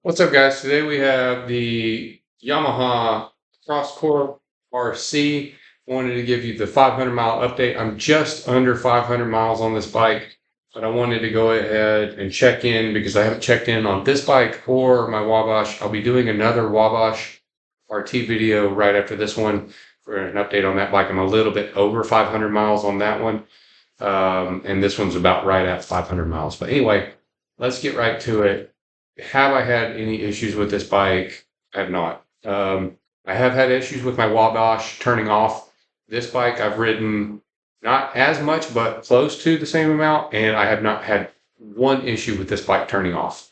What's up, guys? Today we have the Yamaha Crosscore RC. Wanted to give you the 500-mile update. I'm just under 500 miles on this bike, but I wanted to go ahead and check in because I haven't checked in on this bike or my Wabash. I'll be doing another Wabash RT video right after this one for an update on that bike. I'm a little bit over 500 miles on that one, and this one's about right at 500 miles. But anyway, let's get right to it. Have I had any issues with this bike? I have not. I have had issues with my Wabash turning off. This bike I've ridden not as much, but close to the same amount, and I have not had one issue with this bike turning off.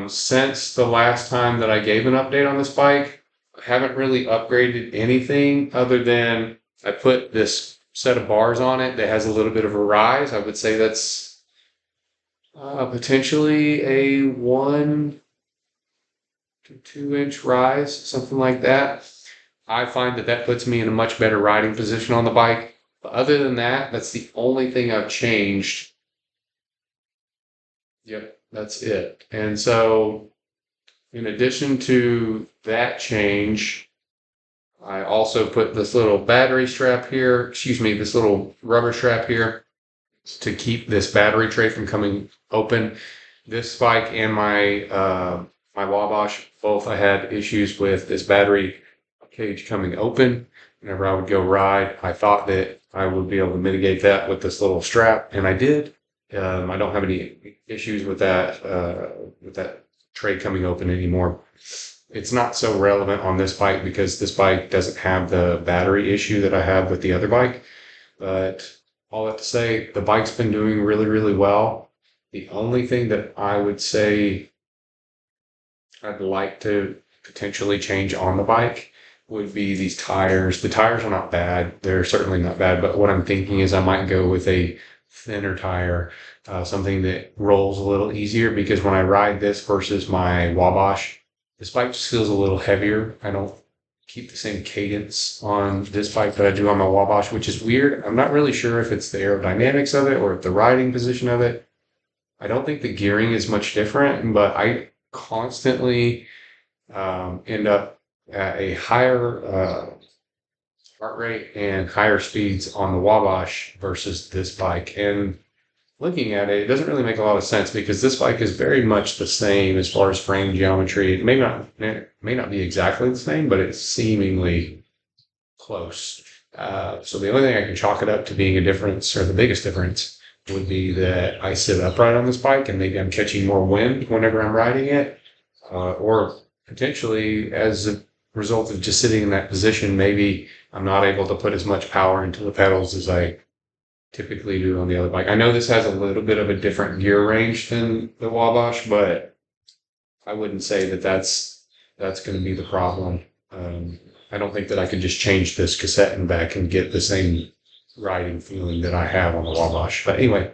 Since the last time that I gave an update on this bike, I haven't really upgraded anything other than I put this set of bars on it that has a little bit of a rise. I would say that's potentially a 1 to 2 inch rise, something like that. I find that puts me in a much better riding position on the bike. But other than that, that's the only thing I've changed. Yep, that's it. And so, in addition to that change, I also put this little battery strap here, this little rubber strap here to keep this battery tray from coming open. This bike and my my Wabash, both I had issues with this battery cage coming open. Whenever I would go ride, I thought that I would be able to mitigate that with this little strap, and I did. I don't have any issues with that tray coming open anymore. It's not so relevant on this bike because this bike doesn't have the battery issue that I have with the other bike. But all that to say, the bike's been doing really, really well. The only thing that I would say I'd like to potentially change on the bike would be these tires. The tires are not bad. They're certainly not bad, but what I'm thinking is I might go with a thinner tire, something that rolls a little easier, because when I ride this versus my Wabash, this bike just feels a little heavier. I don't keep the same cadence on this bike that I do on my Wabash, which is weird. I'm not really sure if it's the aerodynamics of it or if the riding position of it. I don't think the gearing is much different, but I constantly end up at a higher heart rate and higher speeds on the Wabash versus this bike. And looking at it, it doesn't really make a lot of sense because this bike is very much the same as far as frame geometry. It may not be exactly the same, but it's seemingly close. So the only thing I can chalk it up to being a difference, or the biggest difference, would be that I sit upright on this bike and maybe I'm catching more wind whenever I'm riding it, or potentially as a result of just sitting in that position, maybe I'm not able to put as much power into the pedals as I typically do on the other bike. I know this has a little bit of a different gear range than the Wabash, but I wouldn't say that that's going to be the problem. I don't think that I could just change this cassette and back and get the same riding feeling that I have on the Wabash. But anyway,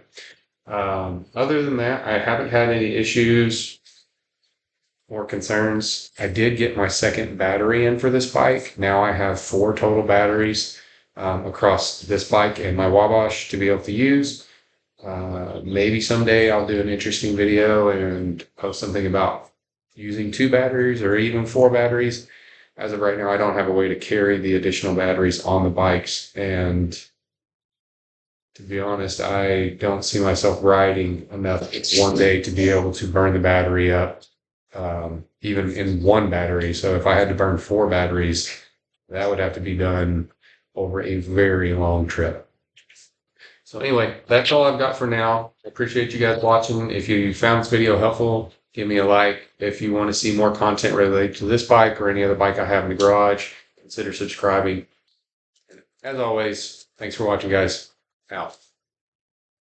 other than that, I haven't had any issues or concerns. I did get my second battery in for this bike. Now I have 4 total batteries across this bike and my Wabash to be able to use. Maybe someday I'll do an interesting video and post something about using 2 batteries or even 4 batteries. As of right now, I don't have a way to carry the additional batteries on the bikes, and to be honest, I don't see myself riding enough one day to be able to burn the battery up, even in 1 battery. So if I had to burn 4 batteries, that would have to be done over a very long trip. So anyway, that's all I've got for now. I appreciate you guys watching. If you found this video helpful, give me a like. If you want to see more content related to this bike or any other bike I have in the garage, consider subscribing. As always, thanks for watching, guys. Out.